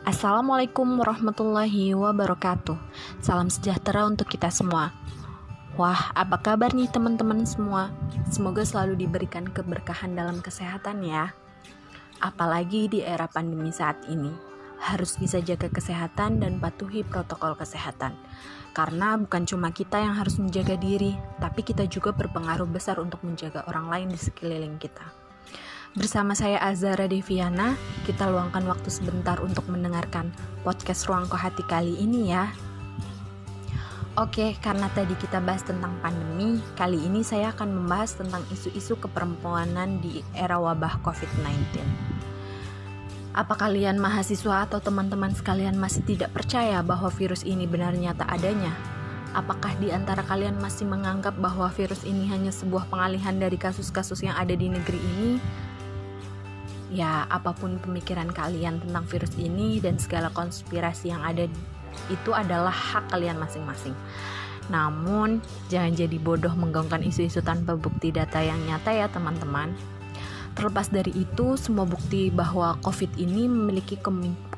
Assalamualaikum warahmatullahi wabarakatuh. Salam sejahtera untuk kita semua. Wah, apa kabar nih teman-teman semua? Semoga selalu diberikan keberkahan dalam kesehatan ya. Apalagi di era pandemi saat ini, harus bisa jaga kesehatan dan patuhi protokol kesehatan. Karena bukan cuma kita yang harus menjaga diri, tapi kita juga berpengaruh besar untuk menjaga orang lain di sekeliling kita. Bersama saya Azara Deviana, kita luangkan waktu sebentar untuk mendengarkan podcast Ruang Kohati kali ini ya. Oke, karena tadi kita bahas tentang pandemi, kali ini saya akan membahas tentang isu-isu keperempuanan di era wabah COVID-19. Apa kalian mahasiswa atau teman-teman sekalian masih tidak percaya bahwa virus ini benar nyata adanya? Apakah di antara kalian masih menganggap bahwa virus ini hanya sebuah pengalihan dari kasus-kasus yang ada di negeri ini? Ya, apapun pemikiran kalian tentang virus ini dan segala konspirasi yang ada itu adalah hak kalian masing-masing. Namun, jangan jadi bodoh menggaungkan isu-isu tanpa bukti data yang nyata ya teman-teman. Terlepas dari itu, semua bukti bahwa COVID ini memiliki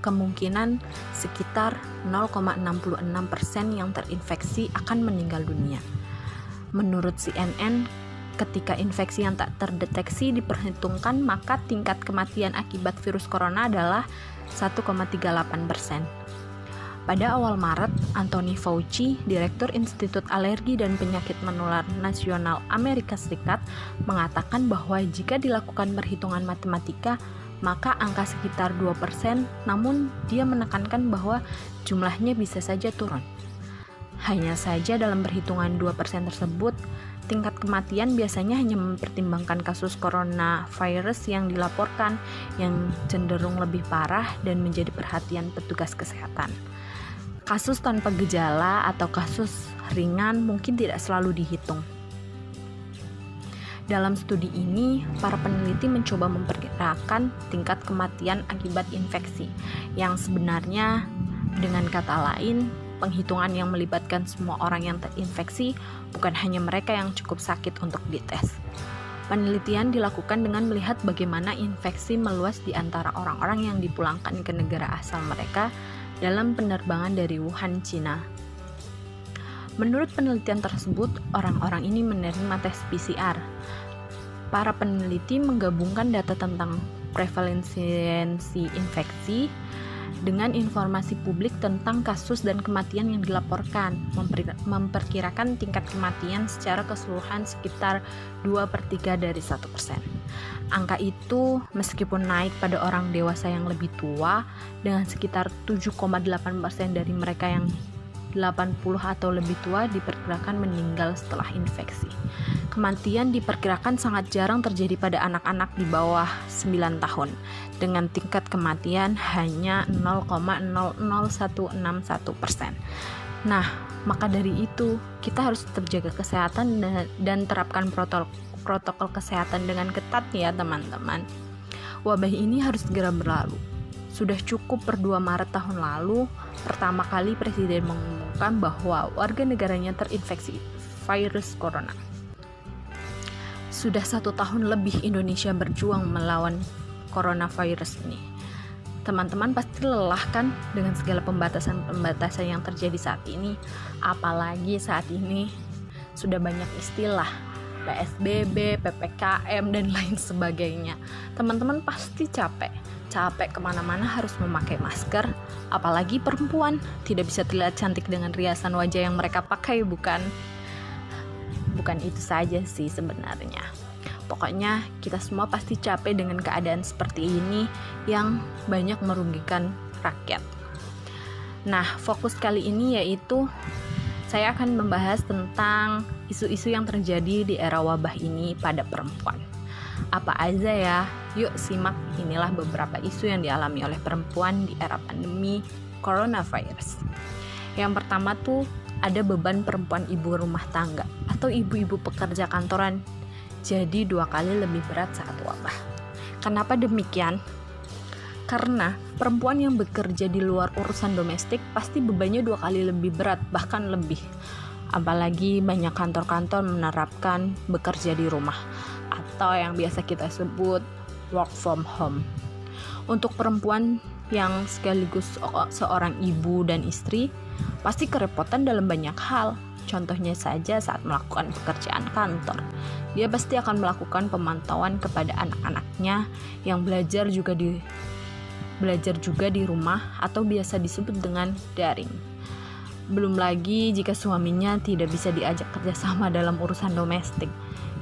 kemungkinan sekitar 0,66% yang terinfeksi akan meninggal dunia. Menurut CNN, ketika infeksi yang tak terdeteksi diperhitungkan, maka tingkat kematian akibat virus corona adalah 1,38%. Pada awal Maret, Anthony Fauci, Direktur Institut Alergi dan Penyakit Menular Nasional Amerika Serikat, mengatakan bahwa jika dilakukan perhitungan matematika, maka angka sekitar 2%, namun dia menekankan bahwa jumlahnya bisa saja turun. Hanya saja dalam perhitungan 2% tersebut, tingkat kematian biasanya hanya mempertimbangkan kasus coronavirus yang dilaporkan yang cenderung lebih parah dan menjadi perhatian petugas kesehatan. Kasus tanpa gejala atau kasus ringan mungkin tidak selalu dihitung. Dalam studi ini, para peneliti mencoba memperkirakan tingkat kematian akibat infeksi, yang sebenarnya dengan kata lain, penghitungan yang melibatkan semua orang yang terinfeksi, bukan hanya mereka yang cukup sakit untuk dites. Penelitian dilakukan dengan melihat bagaimana infeksi meluas di antara orang-orang yang dipulangkan ke negara asal mereka dalam penerbangan dari Wuhan, Cina. Menurut penelitian tersebut, orang-orang ini menerima tes PCR. Para peneliti menggabungkan data tentang prevalensi infeksi dengan informasi publik tentang kasus dan kematian yang dilaporkan, memperkirakan tingkat kematian secara keseluruhan sekitar 2/3 dari 1%. Angka itu meskipun naik pada orang dewasa yang lebih tua, dengan sekitar 7,8% dari mereka yang 80 atau lebih tua diperkirakan meninggal setelah infeksi. Kematian diperkirakan sangat jarang terjadi pada anak-anak di bawah 9 tahun, dengan tingkat kematian hanya 0,00161%. Nah, maka dari itu, kita harus tetap jaga kesehatan dan terapkan protokol kesehatan dengan ketat ya teman-teman. Wabah ini harus segera berlalu. Sudah cukup per 2 Maret tahun lalu, pertama kali Presiden mengumumkan bahwa warga negaranya terinfeksi virus corona. Sudah 1 tahun lebih Indonesia berjuang melawan coronavirus ini. Teman-teman pasti lelah kan dengan segala pembatasan-pembatasan yang terjadi saat ini. Apalagi saat ini sudah banyak istilah PSBB, PPKM, dan lain sebagainya. Teman-teman pasti capek kemana-mana harus memakai masker, apalagi perempuan tidak bisa terlihat cantik dengan riasan wajah yang mereka pakai, bukan itu saja sih sebenarnya. Pokoknya kita semua pasti capek dengan keadaan seperti ini yang banyak merugikan rakyat. Nah, fokus kali ini yaitu saya akan membahas tentang isu-isu yang terjadi di era wabah ini pada perempuan. Apa aja ya? Yuk simak, inilah beberapa isu yang dialami oleh perempuan di era pandemi coronavirus. Yang pertama tuh ada beban perempuan ibu rumah tangga atau ibu-ibu pekerja kantoran jadi 2 kali lebih berat saat wabah. Kenapa demikian? Karena perempuan yang bekerja di luar urusan domestik pasti bebannya 2 kali lebih berat, bahkan lebih. Apalagi banyak kantor-kantor menerapkan bekerja di rumah atau yang biasa kita sebut work from home. Untuk perempuan yang sekaligus seorang ibu dan istri pasti kerepotan dalam banyak hal. Contohnya saja saat melakukan pekerjaan kantor, dia pasti akan melakukan pemantauan kepada anak-anaknya yang belajar juga di rumah atau biasa disebut dengan daring. Belum lagi jika suaminya tidak bisa diajak kerjasama dalam urusan domestik,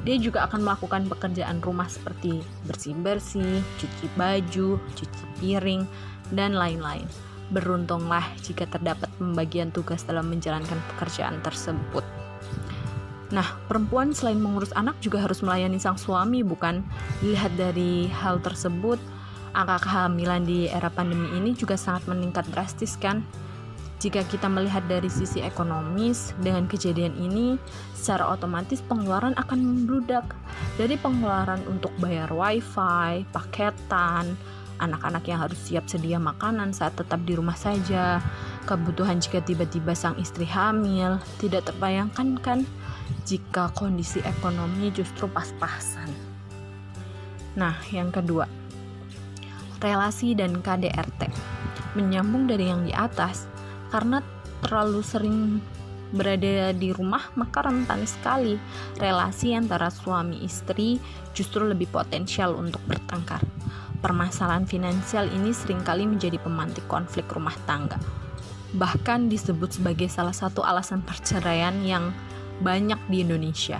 dia juga akan melakukan pekerjaan rumah seperti bersih-bersih, cuci baju, cuci piring, dan lain-lain. Beruntunglah jika terdapat pembagian tugas dalam menjalankan pekerjaan tersebut. Nah, perempuan selain mengurus anak juga harus melayani sang suami, bukan? Dilihat dari hal tersebut, angka kehamilan di era pandemi ini juga sangat meningkat drastis, kan? Jika kita melihat dari sisi ekonomis, dengan kejadian ini, secara otomatis pengeluaran akan membludak. Dari pengeluaran untuk bayar wifi, paketan, anak-anak yang harus siap sedia makanan saat tetap di rumah saja, kebutuhan jika tiba-tiba sang istri hamil, tidak terbayangkan kan jika kondisi ekonomi justru pas-pasan. Nah, yang kedua, relasi dan KDRT. Menyambung dari yang di atas, karena terlalu sering berada di rumah, maka rentan sekali relasi antara suami istri justru lebih potensial untuk bertengkar. Permasalahan finansial ini seringkali menjadi pemantik konflik rumah tangga. Bahkan disebut sebagai salah satu alasan perceraian yang banyak di Indonesia.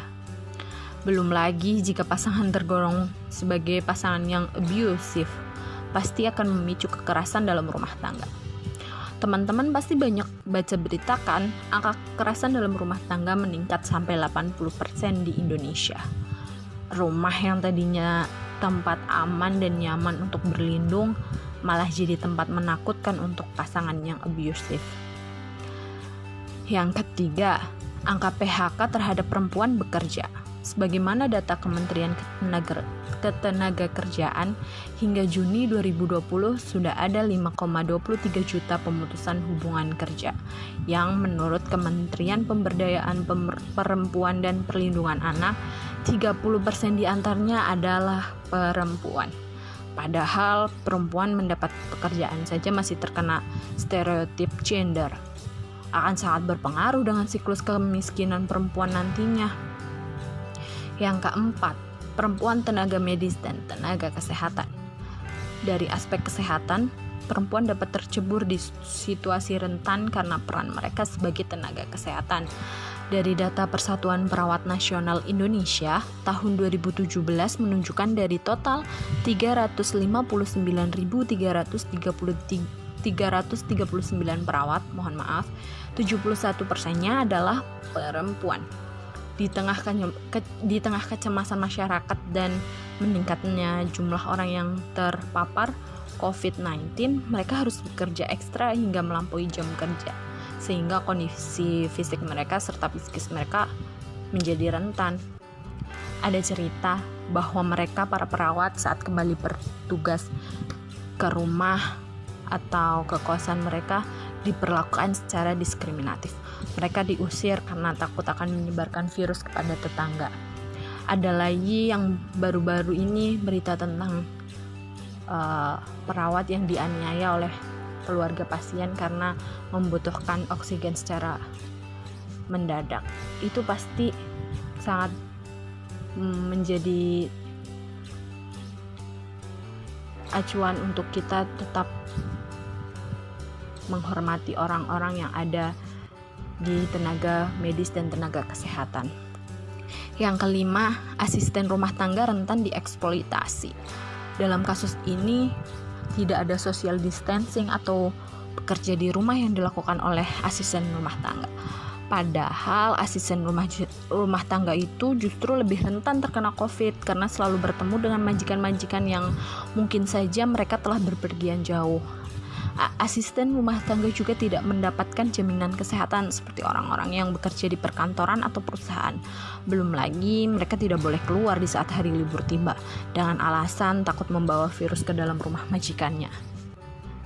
Belum lagi jika pasangan tergolong sebagai pasangan yang abusive, pasti akan memicu kekerasan dalam rumah tangga. Teman-teman pasti banyak baca berita kan, angka kekerasan dalam rumah tangga meningkat sampai 80% di Indonesia. Rumah yang tadinya tempat aman dan nyaman untuk berlindung malah jadi tempat menakutkan untuk pasangan yang abusive. Yang ketiga, angka PHK terhadap perempuan bekerja. Sebagaimana data Kementerian Ketenagakerjaan, hingga Juni 2020 sudah ada 5,23 juta pemutusan hubungan kerja, yang menurut Kementerian Pemberdayaan Perempuan dan Perlindungan Anak, 30% diantaranya adalah perempuan. Padahal perempuan mendapat pekerjaan saja masih terkena stereotip gender. Akan sangat berpengaruh dengan siklus kemiskinan perempuan nantinya. Yang keempat, perempuan tenaga medis dan tenaga kesehatan. Dari aspek kesehatan, perempuan dapat tercebur di situasi rentan karena peran mereka sebagai tenaga kesehatan. Dari data Persatuan Perawat Nasional Indonesia, tahun 2017 menunjukkan dari total 359.339 perawat, 71%-nya adalah perempuan. Di tengah kecemasan masyarakat dan meningkatnya jumlah orang yang terpapar COVID-19, mereka harus bekerja ekstra hingga melampaui jam kerja, sehingga kondisi fisik mereka serta psikis mereka menjadi rentan. Ada cerita bahwa mereka, para perawat, saat kembali bertugas ke rumah atau ke kosan mereka, diperlakukan secara diskriminatif. Mereka diusir karena takut akan menyebarkan virus kepada tetangga. Ada lagi yang baru-baru ini berita tentang perawat yang dianiaya oleh keluarga pasien karena membutuhkan oksigen secara mendadak. Itu pasti sangat menjadi acuan untuk kita tetap menghormati orang-orang yang ada di tenaga medis dan tenaga kesehatan. Yang kelima, asisten rumah tangga rentan dieksploitasi. Dalam kasus ini tidak ada social distancing atau bekerja di rumah yang dilakukan oleh asisten rumah tangga. Padahal asisten rumah tangga itu justru lebih rentan terkena COVID karena selalu bertemu dengan majikan-majikan yang mungkin saja mereka telah berpergian jauh. Asisten rumah tangga juga tidak mendapatkan jaminan kesehatan seperti orang-orang yang bekerja di perkantoran atau perusahaan. Belum lagi mereka tidak boleh keluar di saat hari libur tiba dengan alasan takut membawa virus ke dalam rumah majikannya.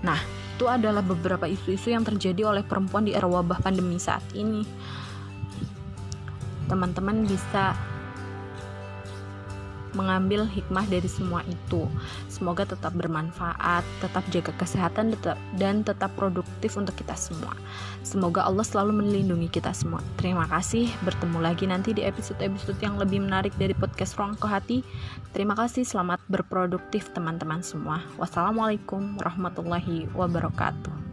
Nah, itu adalah beberapa isu-isu yang terjadi oleh perempuan di era wabah pandemi saat ini. Teman-teman bisa mengambil hikmah dari semua itu. Semoga tetap bermanfaat, tetap jaga kesehatan, dan tetap produktif untuk kita semua. Semoga Allah selalu melindungi kita semua. Terima kasih, bertemu lagi nanti di episode-episode yang lebih menarik dari podcast Ruang Hati. Terima kasih, selamat berproduktif teman-teman semua. Wassalamualaikum warahmatullahi wabarakatuh.